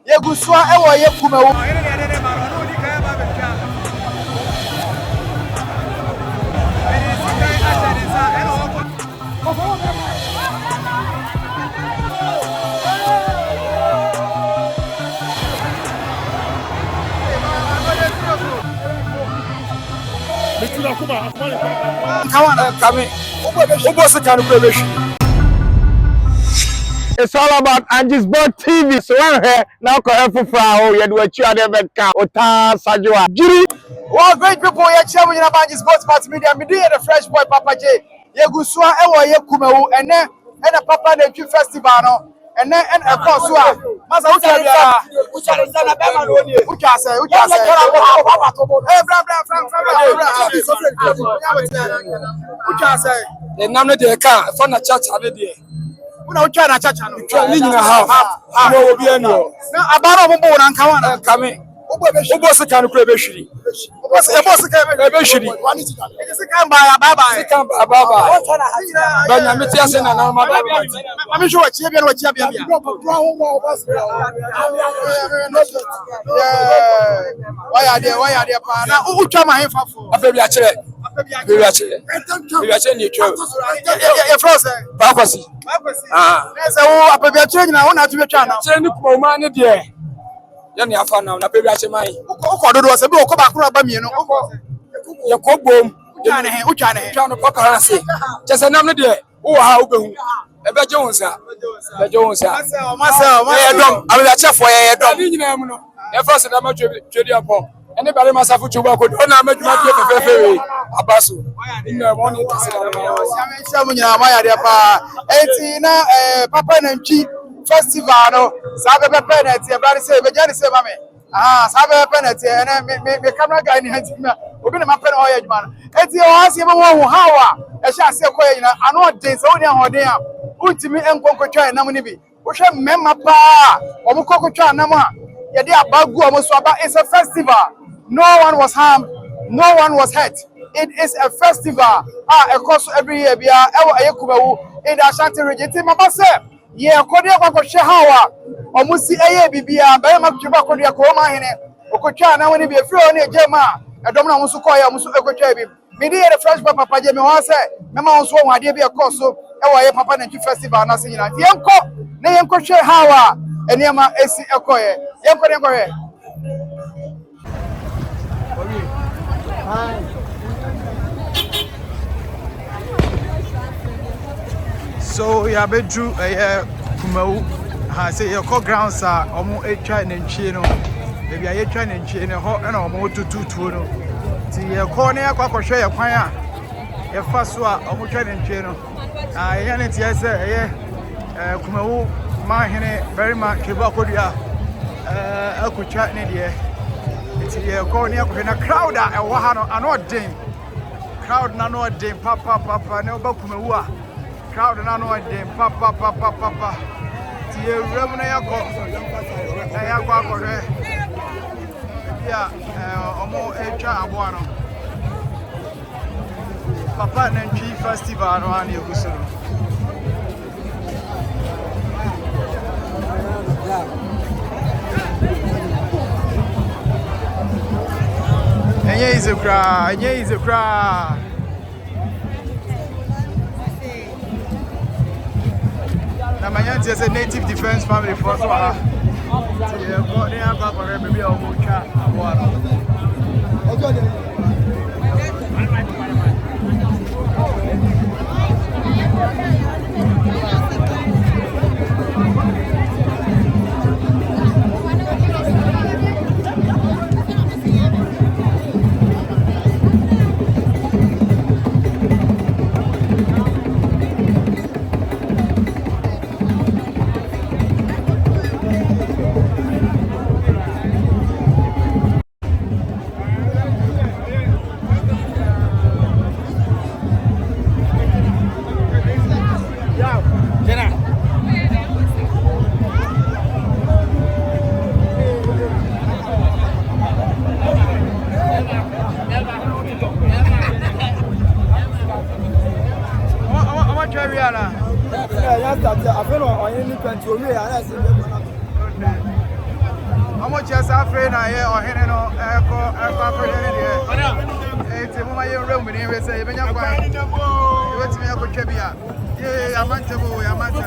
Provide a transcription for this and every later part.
Yegusua ewo ye Kumawu. It's all about Angie's Board TV. So I'm here now. For flower, you do a chair never count. Ota Sajua. Jiri. Well, great people, you're chairman of Angie's Board Multimedia. Me the fresh boy Papa J. Yegusua ewo ye Kumawu and a Papa Nantwi festival no. And a course, Master the name of the car from the church. Una uchana chacha no. Half. Will be annual. Now, about a board and come Coming. Who was the kind of crabbery? What's a boss? It's a can buy a baba. But I'm just in another. I'm sure it's champion or champion. Why are they? Now, who come here for? A baby actually. We are saying you true. You're frozen. Papacy. There's a baby changing. I want to be channel. Send Kumawumanhene dear. You're not found now. Baby, I say, my was a book about Bamino. your cook boom. Who can papa say? Just another day. Oh, how go? Ebe Jones, myself, I will check for a dog. You first, I'm not trading upon. Anybody must have to work with. Oh, I'm making my favorite. Abasu. In the morning, Papa Nantwi festival no sabe penalty e bari say be jani say mame sabe penalty me camera guy ni hantima obi na mapen o ya adwuma no enti o hase be wo hawa e sha ase koye na ano den so oni ahoden a untimi enkonkotwa nam ni bi wo hwe memma pa o mo kokotwa nam a ye de abagu o mo so aba. It's a festival. No one was harmed, no one was hurt. It is a festival across every year bia e wo Kumawu in the Ashanti region. Ti mama say ye akode kwa hwe hawa omusi eye bibia ba ma twa akode ya Kumawumanhene okotwa na woni bi efiri oni ejema edom na musu koya musu ekotwa bi me dey the fresh papa je me ho say me ma won so won ade bi ekoso e wo ye Papa Nantwi festival na se nyina yenko na yenko hwe hawa eniema esi ekoye yenko ne koye. So ya bedru Kumawu say your core grounds are omo etwa nantwie no e bia ye twa nantwie no ho na omo tututuo no ti ye ko na yakwakohwe ye kwan a ye fa so a omo twa nantwie no ye ne tie se ye Kumawumanhene very much Nantweboa Kodua akutwa ne de ti ye ko na yakwakohwe na crowd a wo ha no ano den crowd na no den papa ne oba Kumawu a crowd na no den papa ti e wura na yakọ na yakọ akọhwe bia omo etwa abo ano Papa Nantwi festival no ani eguso enye ize kra na manyanti is a native defense family for so ha ti e ko ni agba kore bebi o mo twa abo ano much as afraid I hear or heading on it's a woman you room in here say when you're going to me up with Kebia. Yeah, I'm not to go, I'm not to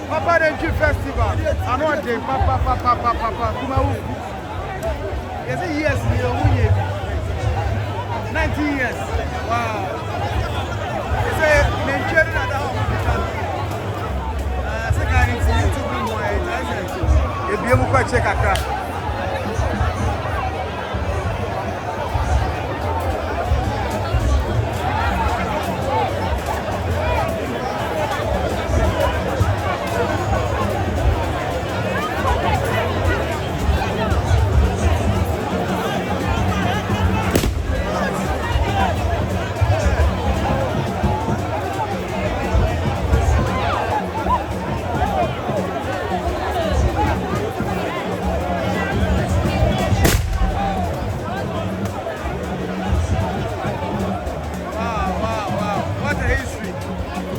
Papa Nanchi Festival. Anointing, Papa Kumawu. Is it years? 90 years. Wow. It's a mention at home. Second, it's YouTube more. If you quite check a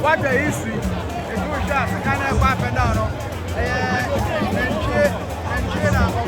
what the history is good that I can't have up and down. And China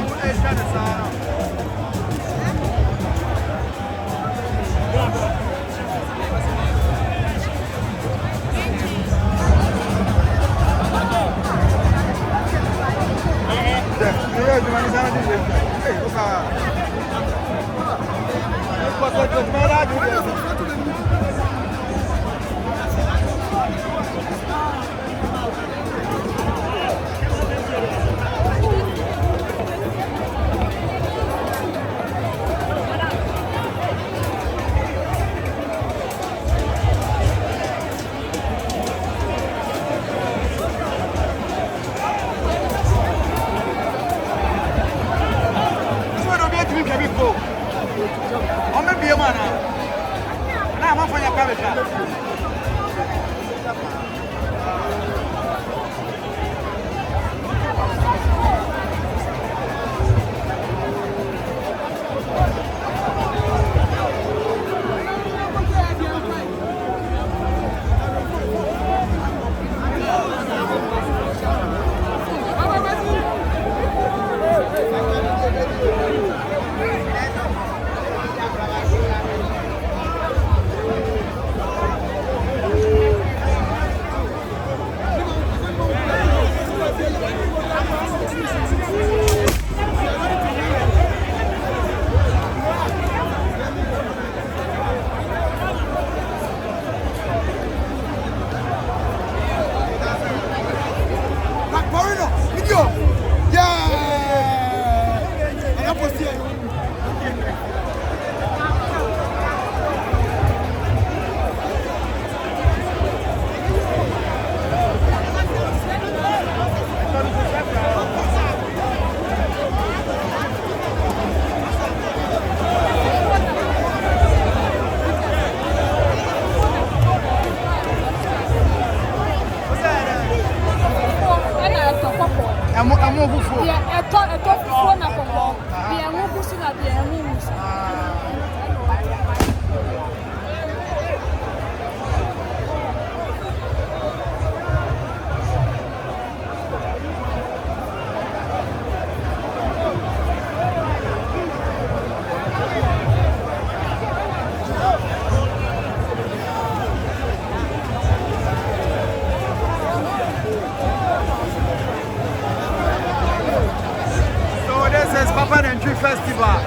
Papa Nantwi Festival.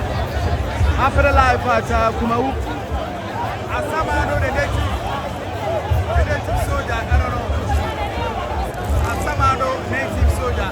After the live at Kumawu. Asamado, the native soldier. I don't know. Asamado, native soldier.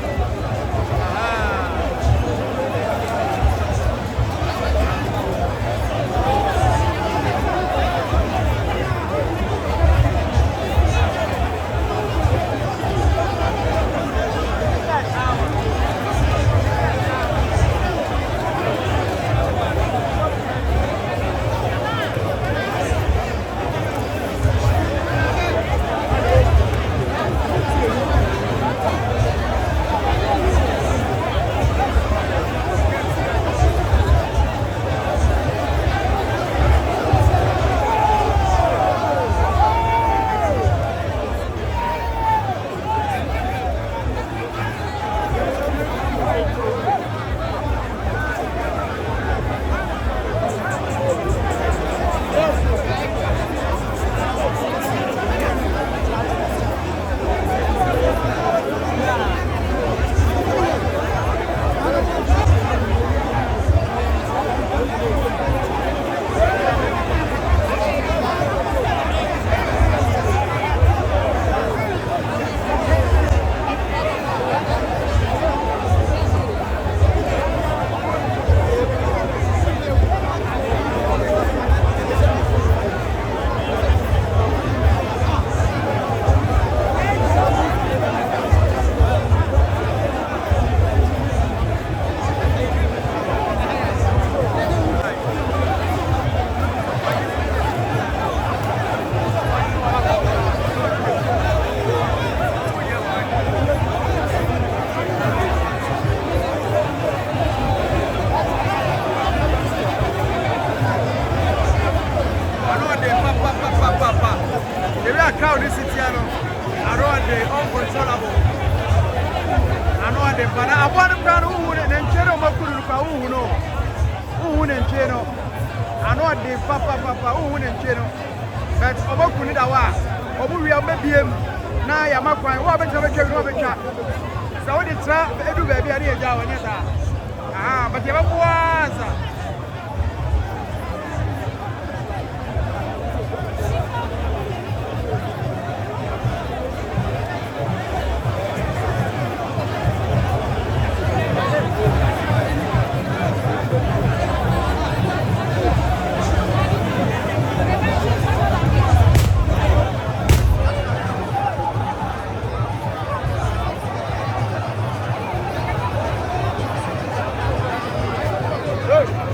Hey!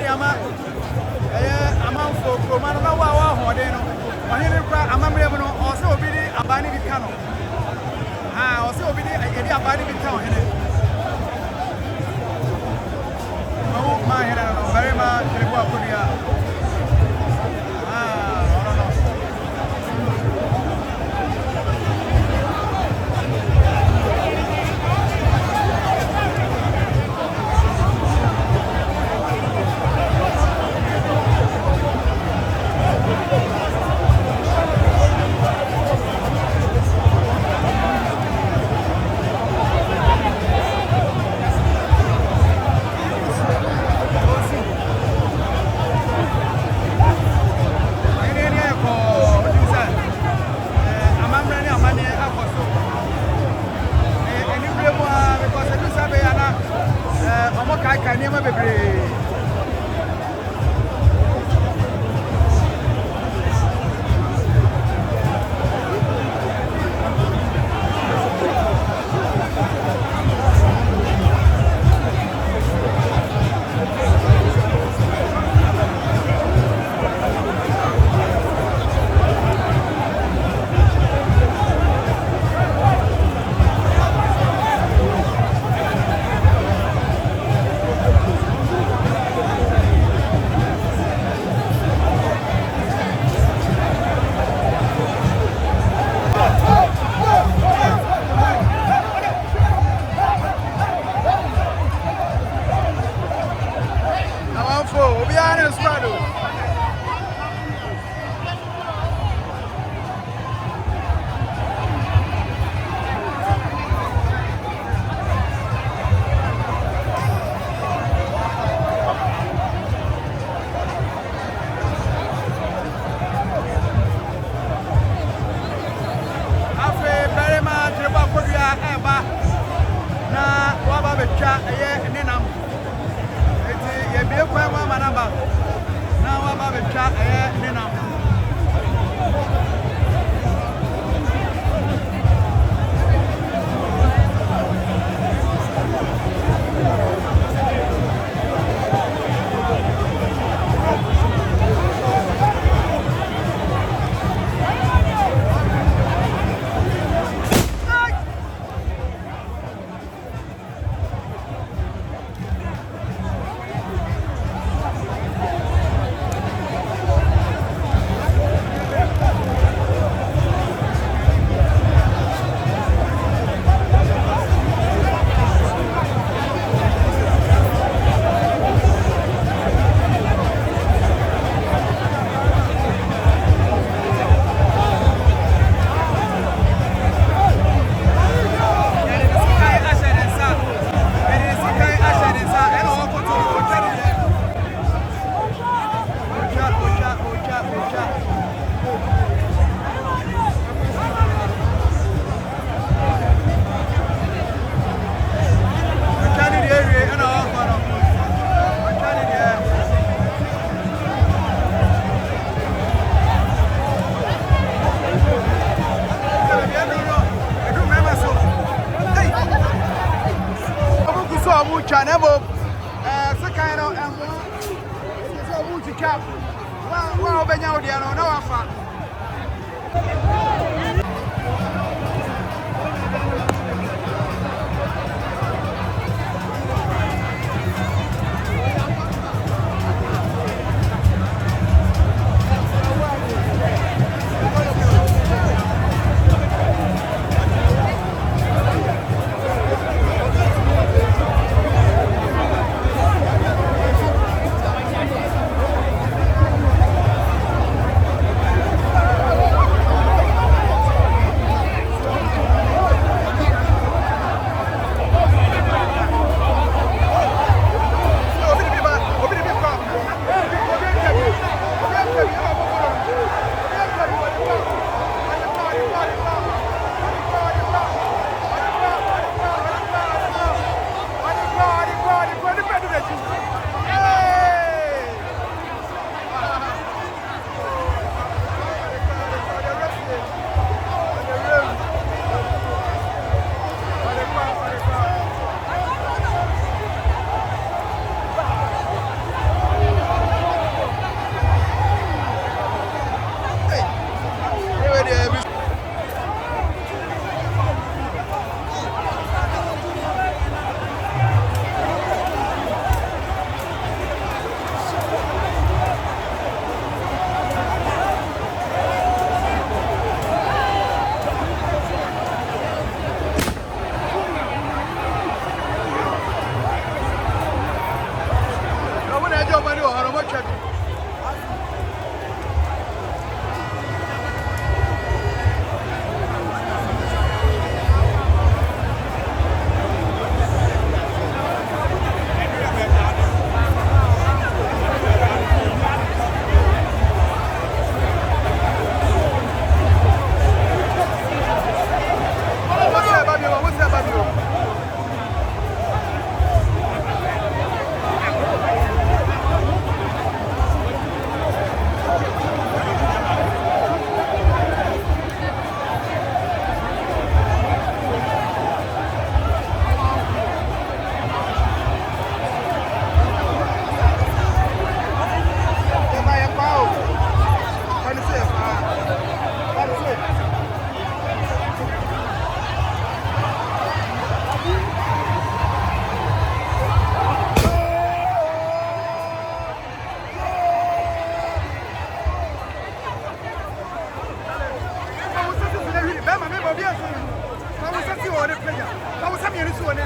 ama amanfo kroma no na wa hoden no ohene kwa amamre mu no o se obi di abani bi ka no o se obi di edi abani bi ka ohene Kumawumanhene no very ma Tweneboa Kodua Chanebo, Sakano, and one cap. Well, Benyaudiano, no affair. on the player. I was having this one.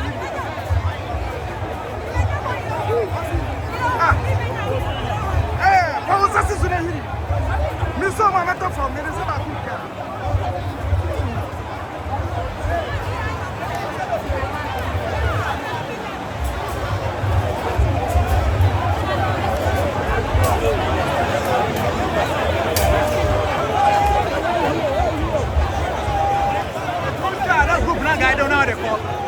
I was assassinated. Miss Soma matter from Minnesota. I don't know how to call.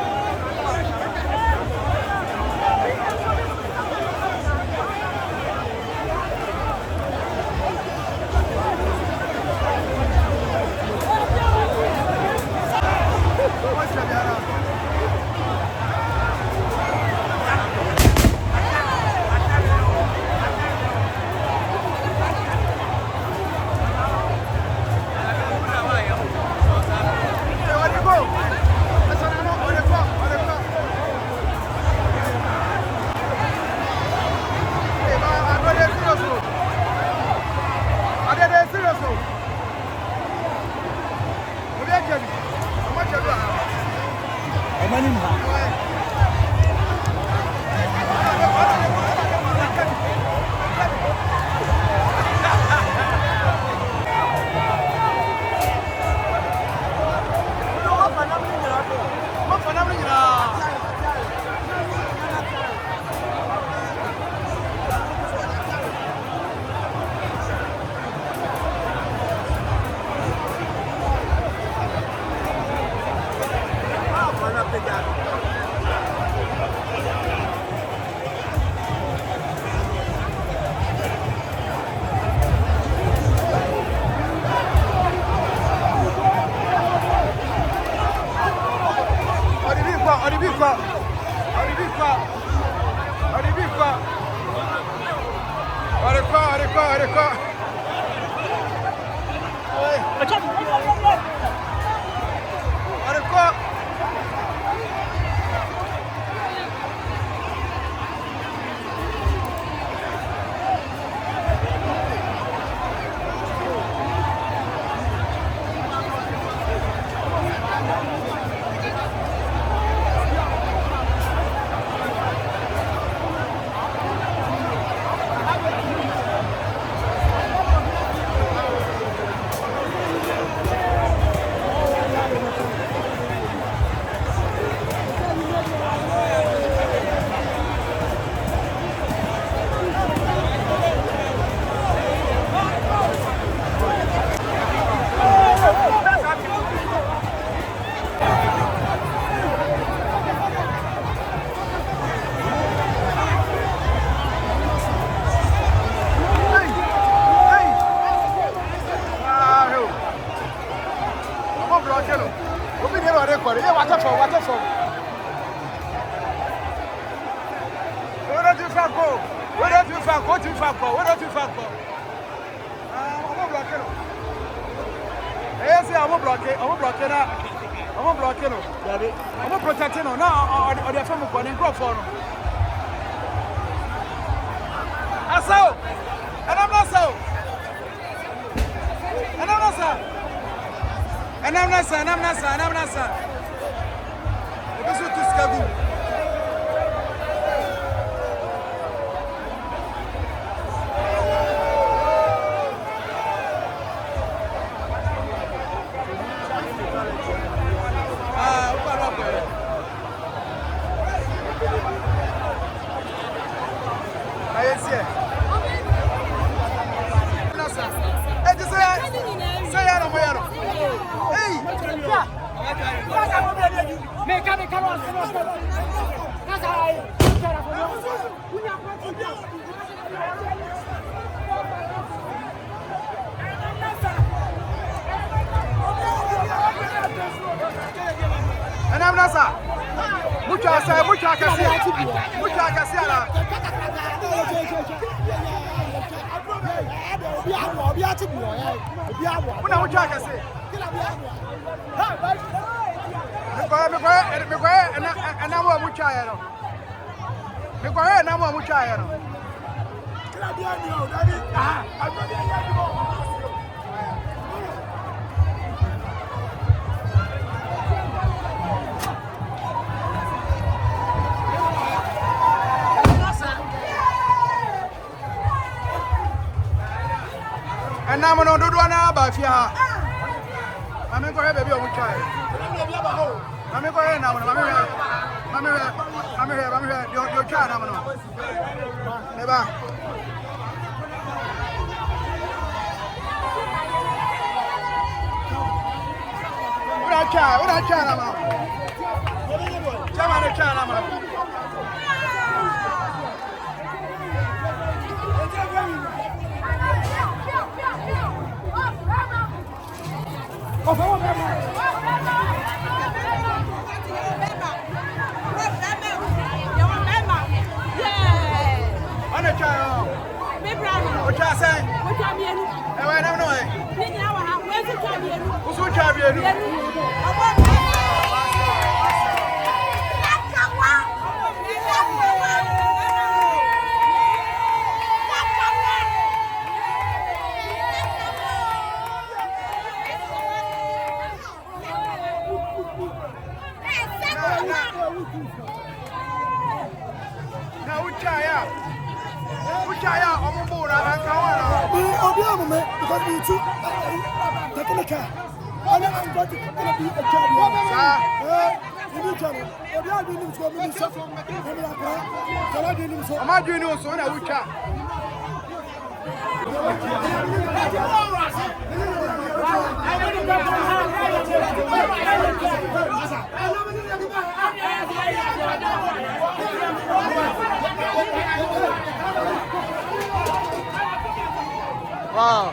And now, no, do one about here. I'm going to have a baby on which I. I'm going to have now. I'm here. Your child. Never. What a child. Wow.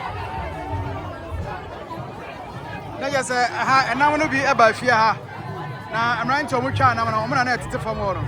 Like I said, and now I'm going to be about fear. Now I'm running to a much and I'm going to net for more.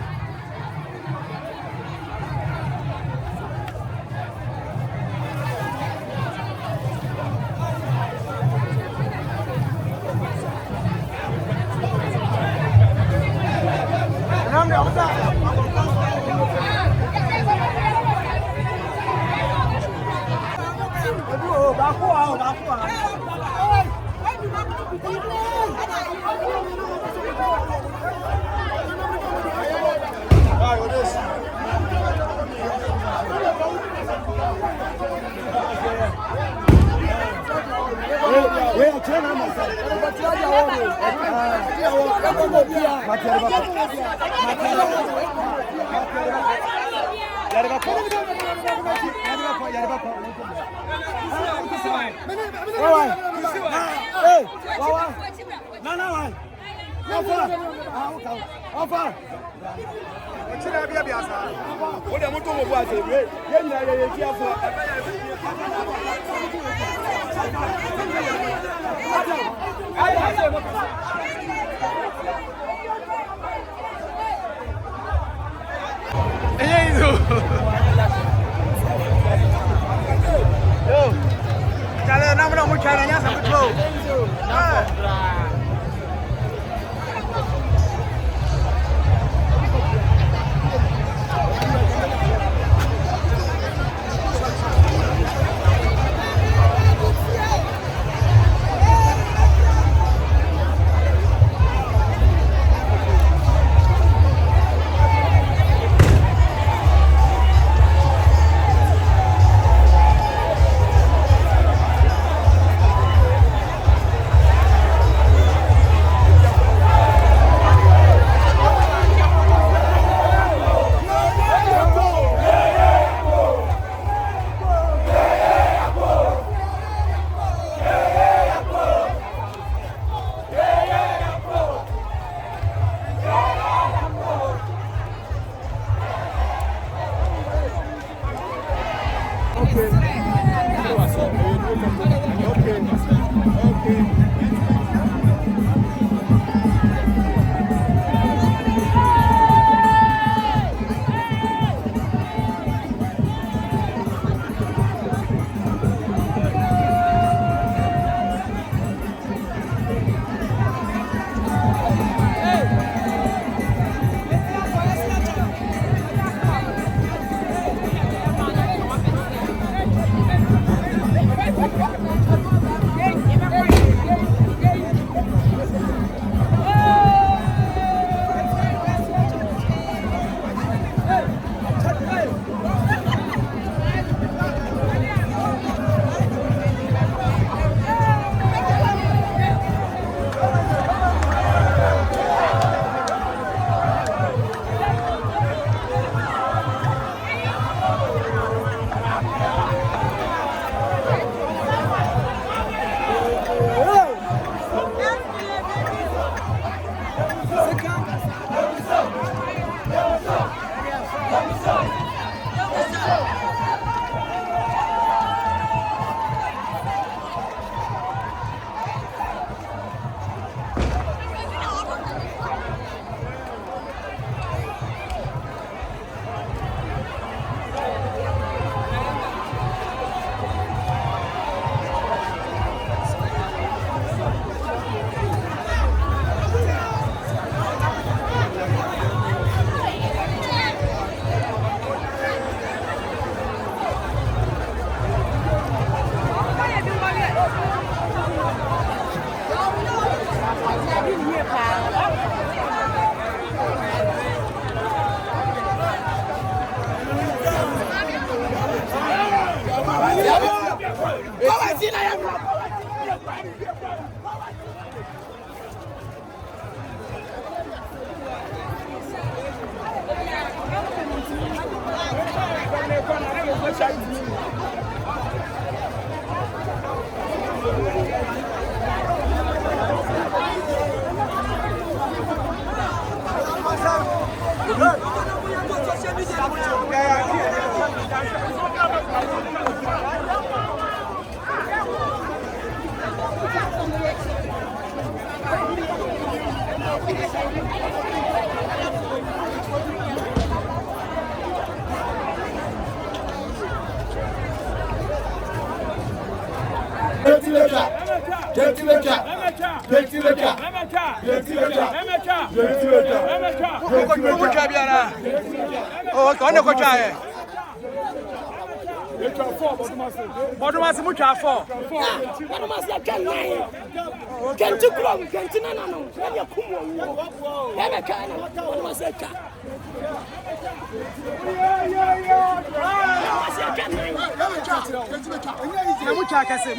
Bodumasi mucha 4. Bodumasi can 9. Can you grow? Can you know? Can you come? Never can. Bodumasi can. Mucha kase.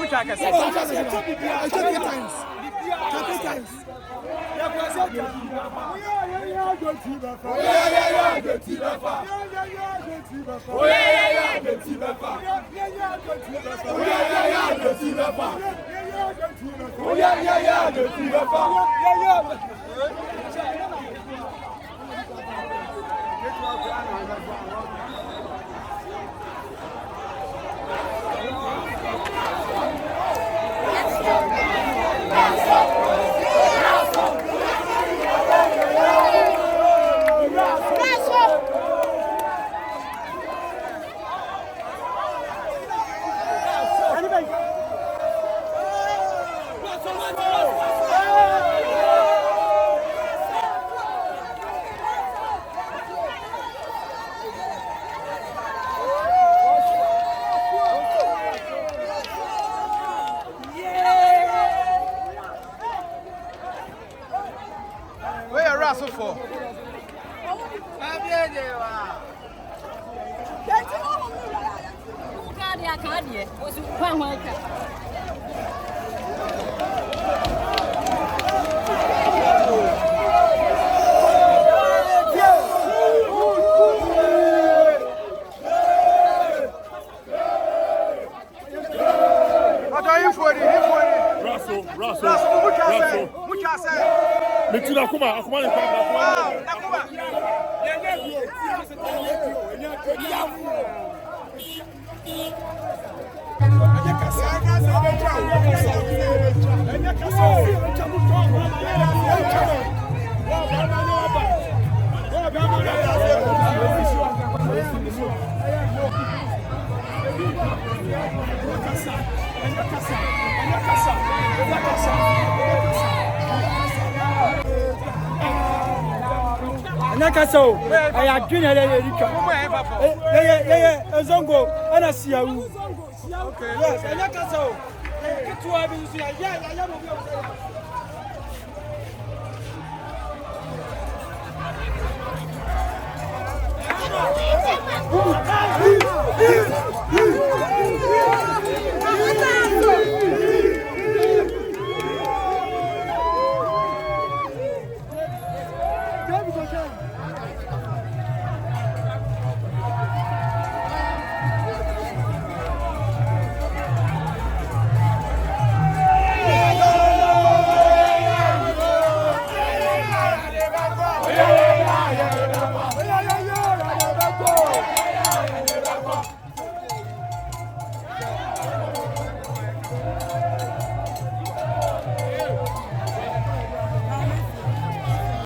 Nakaso, I had dinner. Zongo, and I see you. Okay, yes, and Nakaso. Get to have you. Yeah,